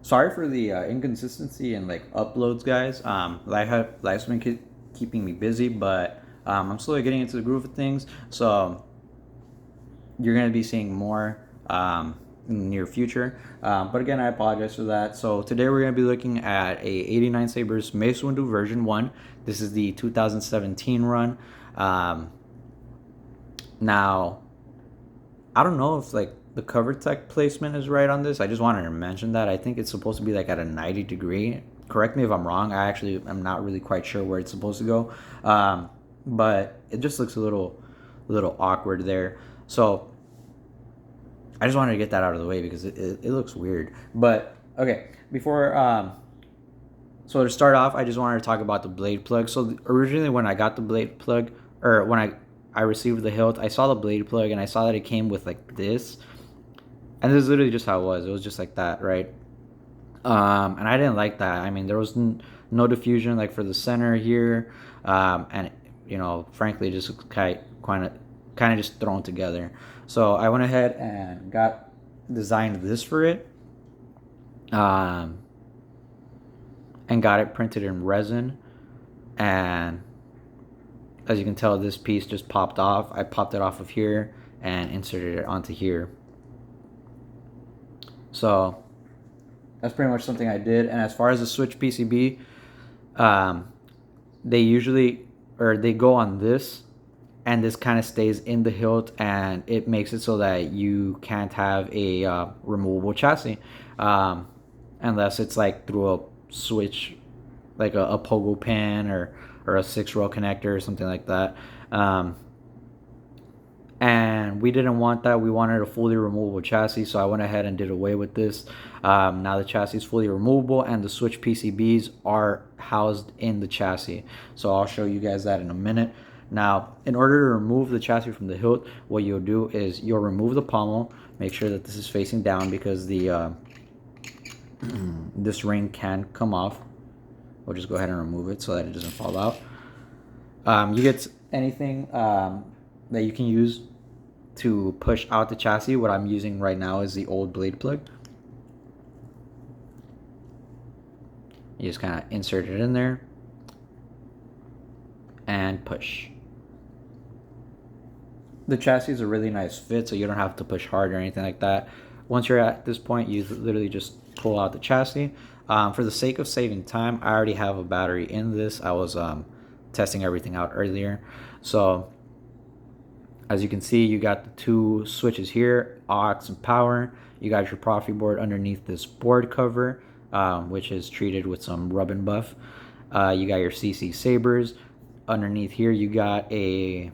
Sorry for the inconsistency and like uploads, guys. Life's been keeping me busy, but I'm slowly getting into the groove of things. So you're gonna be seeing more in the near future. But again, I apologize for that. So today we're gonna be looking at a 89sabers Mace Windu version 1. This is the 2017 run. Now I don't know if like the cover tech placement is right on this. I just wanted to mention that. I think it's supposed to be like at a 90 degree. Correct me if I'm wrong. I actually am not really quite sure where it's supposed to go. But it just looks a little awkward there. So I just wanted to get that out of the way because it looks weird. But okay, before so to start off, I just wanted to talk about the blade plug. So originally when I got the blade plug, or when I received the hilt, I saw the blade plug and I saw that it came with like this. And this is literally just how it was. It was just like that, right? And I didn't like that. I mean, there was no diffusion like for the center here, and frankly, just kind of just thrown together. So I went ahead and designed this for it, um, and got it printed in resin. And as you can tell, this piece just popped off. I popped it off of here and inserted it onto here. So that's pretty much something I did. And as far as the switch PCB, they go on this, and this kind of stays in the hilt, and it makes it so that you can't have a removable chassis, unless it's like through a switch, like a pogo pin or a 6-row connector or something like that. And we didn't want that. We wanted a fully removable chassis, so I went ahead and did away with this. Now the chassis is fully removable, and the switch PCBs are housed in the chassis. So I'll show you guys that in a minute. Now, in order to remove the chassis from the hilt, what you'll do is you'll remove the pommel. Make sure that this is facing down because the this ring can come off. We'll just go ahead and remove it so that it doesn't fall out. You get anything that you can use to push out the chassis. What I'm using right now is the old blade plug. You just kind of insert it in there and push. The chassis is a really nice fit, so you don't have to push hard or anything like that. Once you're at this point, you literally just pull out the chassis. For the sake of saving time, I already have a battery in this. I was testing everything out earlier. So as you can see, you got the two switches here, aux and power. You got your Profi board underneath this board cover, which is treated with some rub and buff. You got your CC sabers. Underneath here, you got a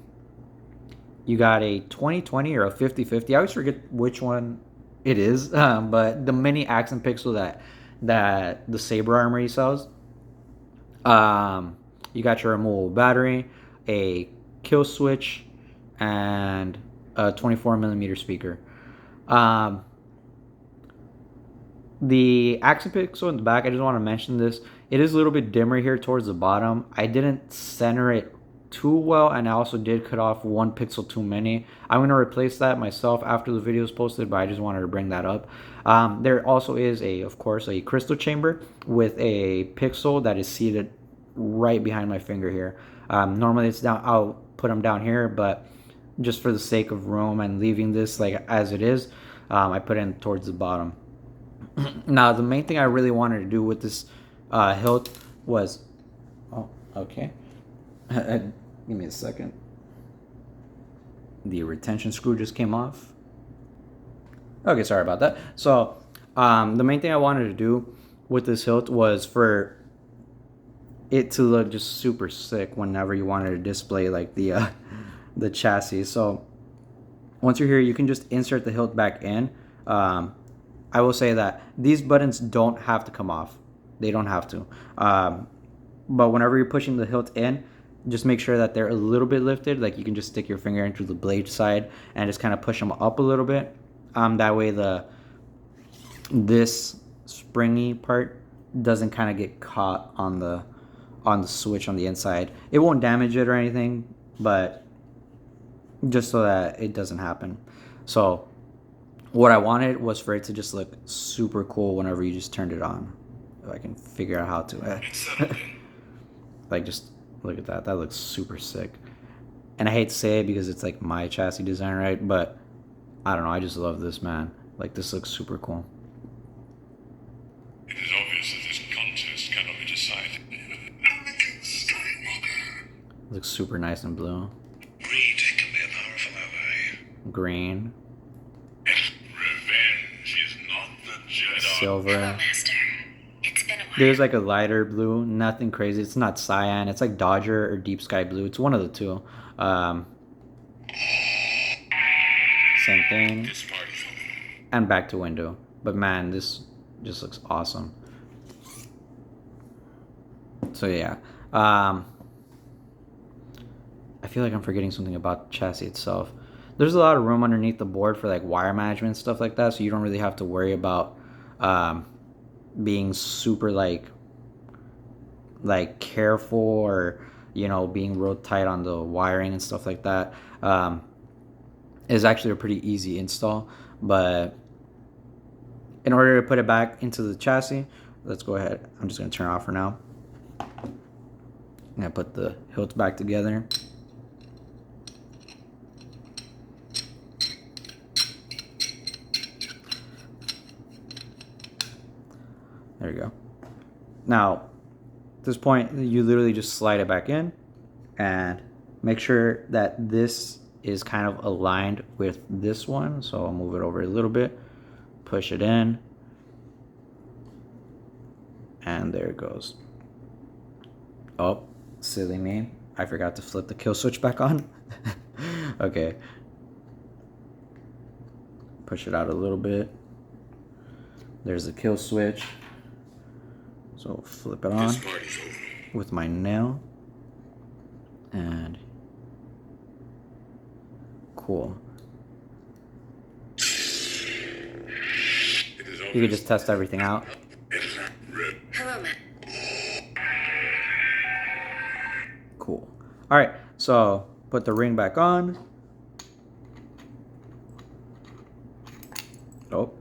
20/20 or a 50/50. I always forget which one it is, but the mini accent pixel that the saber armory sells. You got your removable battery, a kill switch, and a 24mm speaker. The accent pixel in the back, I just want to mention this. It is a little bit dimmer here towards the bottom. I didn't center it too well, and I also did cut off one pixel too many. I'm going to replace that myself after the video is posted, but I just wanted to bring that up. There also is, of course, a crystal chamber with a pixel that is seated right behind my finger here. Normally it's down, I'll put them down here, but just for the sake of room and leaving this like as it is, I put it in towards the bottom. Now the main thing I really wanted to do with this hilt was, oh, okay. Give me a second. The retention screw just came off. Okay, sorry about that. So the main thing I wanted to do with this hilt was for it to look just super sick whenever you wanted to display like the chassis. So once you're here, you can just insert the hilt back in. I will say that these buttons don't have to come off. They don't have to. But whenever you're pushing the hilt in, just make sure that they're a little bit lifted. Like you can just stick your finger into the blade side and just kind of push them up a little bit. That way this springy part doesn't kind of get caught on the switch on the inside. It won't damage it or anything, but just so that it doesn't happen. So What I wanted was for it to just look super cool whenever you just turned it on. If I can figure out how to. Like, just look at that. That looks super sick. And I hate to say it because it's like my chassis design, right? But I don't know. I just love this, man. Like, this looks super cool. It is obvious that this contest cannot be decided. Looks super nice and blue. Greed can be a powerful ally. Green. Revenge is not the Jedi. Silver. Hello, Master. It's been a while. There's like a lighter blue. Nothing crazy. It's not cyan. It's like Dodger or Deep Sky Blue. It's one of the two. Same thing. This party's over. And back to Windu. But man, this just looks awesome. So yeah. I feel like I'm forgetting something about the chassis itself. There's a lot of room underneath the board for like wire management and stuff like that, so you don't really have to worry about being super like careful or, you know, being real tight on the wiring and stuff like that. It's actually a pretty easy install. But in order to put it back into the chassis, let's go ahead. I'm just going to turn it off for now. I'm going to put the hilts back together. There you go. Now, at this point, you literally just slide it back in and make sure that this is kind of aligned with this one. So I'll move it over a little bit, push it in, and there it goes. Oh, silly me. I forgot to flip the kill switch back on. Okay. Push it out a little bit. There's the kill switch. So flip it on with my nail. And cool. You can just test everything out. Hello, man. Cool. All right, so put the ring back on. Oh.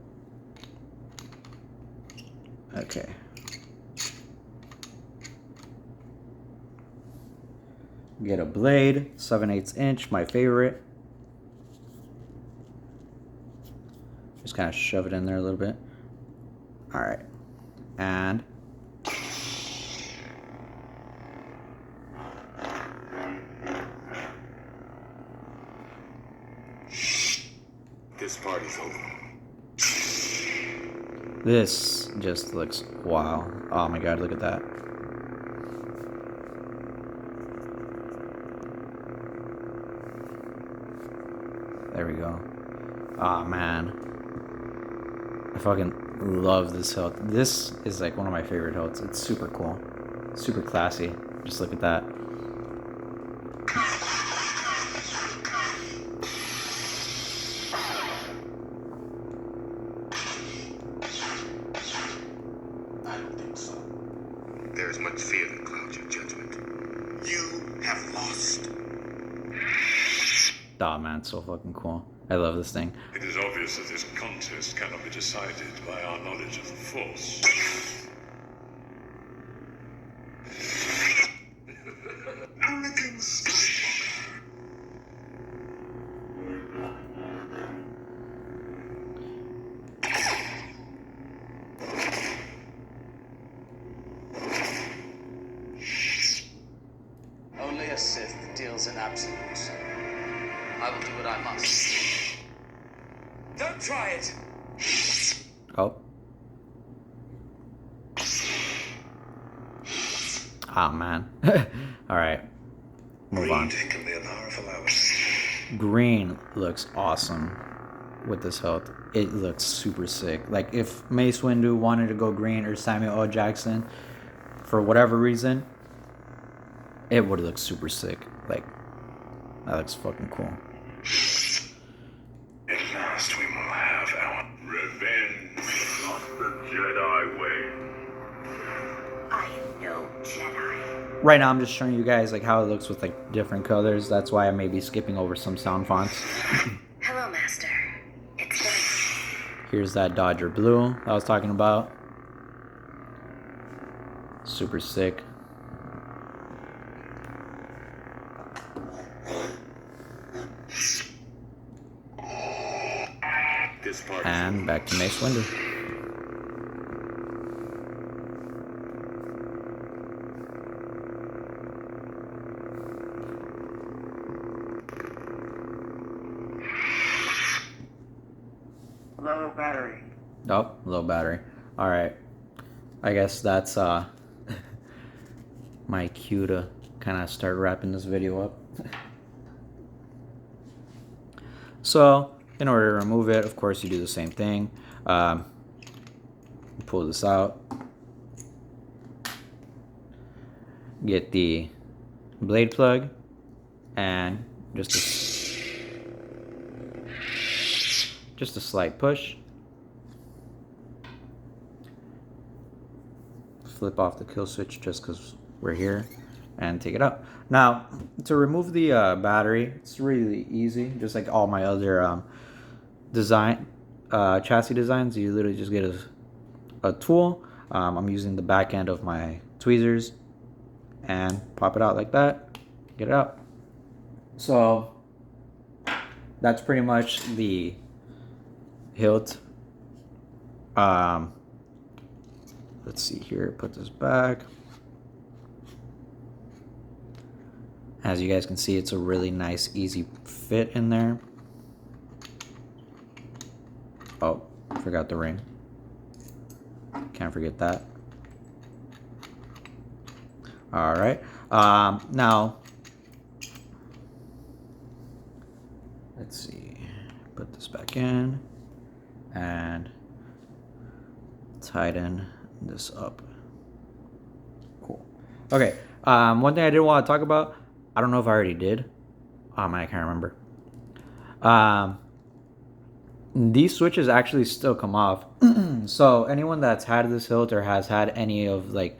Okay. Get a blade, 7/8 inch, my favorite. Just kind of shove it in there a little bit. All right, and This party's over. this just looks wow. Oh my god, look at that. There we go. Oh man, I fucking love this hilt. This is like one of my favorite hilts. It's super cool, super classy. Just look at that. I don't think so. There is much fear in the clouds of judgment. You have lost. Oh man, it's so fucking cool. I love this thing. It is obvious that this contest cannot be decided by our knowledge of the Force. Anakin Skywalker. Only a Sith deals in absolutes. I will do what I must. Don't try it! Oh. Oh man. All right. Move on. Greed can be a powerful ally. Green looks awesome with this hilt. It looks super sick. Like if Mace Windu wanted to go green or Samuel L. Jackson for whatever reason, it would look super sick. Like that looks fucking cool. At last we will have our revenge. Not the Jedi way. I am no Jedi. Right now I'm just showing you guys like how it looks with like different colors. That's why I may be skipping over some sound fonts. Hello, Master. It's been Here's that Dodger blue I was talking about. Super sick. This part And back to Mace Windu. Low battery. Oh, low battery. Alright. I guess that's my cue to kind of start wrapping this video up. So, in order to remove it, of course, you do the same thing. Pull this out. Get the blade plug. And just a slight push. Flip off the kill switch just because we're here. And take it out. Now, to remove the battery, it's really easy. Just like all my other chassis designs, you literally just get a tool. I'm using the back end of my tweezers and pop it out like that. Get it out. So that's pretty much the hilt. Let's see here. Put this back. As you guys can see, it's a really nice, easy fit in there. Oh, forgot the ring. Can't forget that. All right. Now, let's see. Put this back in and tighten this up. Cool. Okay. One thing I did want to talk about. I don't know if I already did. I can't remember. These switches actually still come off. So anyone that's had this hilt or has had any of like,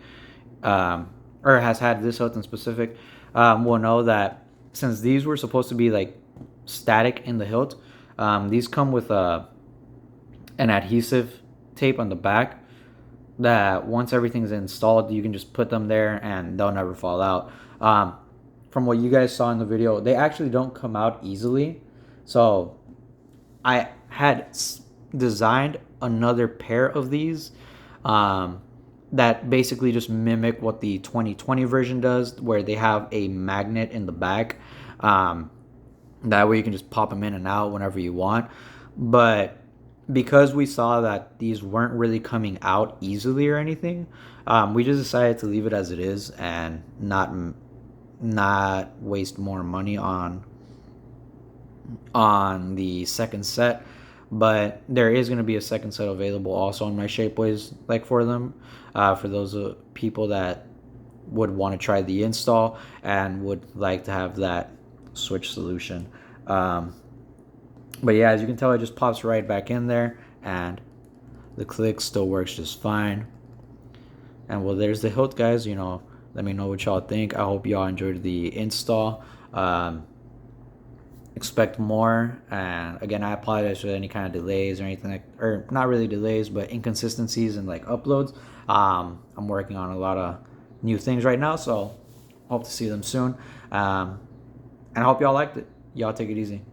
or has had this hilt in specific, will know that since these were supposed to be like static in the hilt, these come with an adhesive tape on the back that once everything's installed, you can just put them there and they'll never fall out. From what you guys saw in the video, they actually don't come out easily. So I had designed another pair of these that basically just mimic what the 2020 version does, where they have a magnet in the back. That way you can just pop them in and out whenever you want. But because we saw that these weren't really coming out easily or anything, we just decided to leave it as it is and not waste more money on the second set. But there is going to be a second set available also on my shapeways, like for them, for those people that would want to try the install and would like to have that switch solution. But yeah, as you can tell, it just pops right back in there and the click still works just fine. And well, there's the hilt, guys. You know, let me know what y'all think. I hope y'all enjoyed the install. Expect more. And again, I apologize for any kind of delays or anything like, or not really delays, but inconsistencies in like uploads. I'm working on a lot of new things right now, so hope to see them soon. And I hope y'all liked it. Y'all take it easy.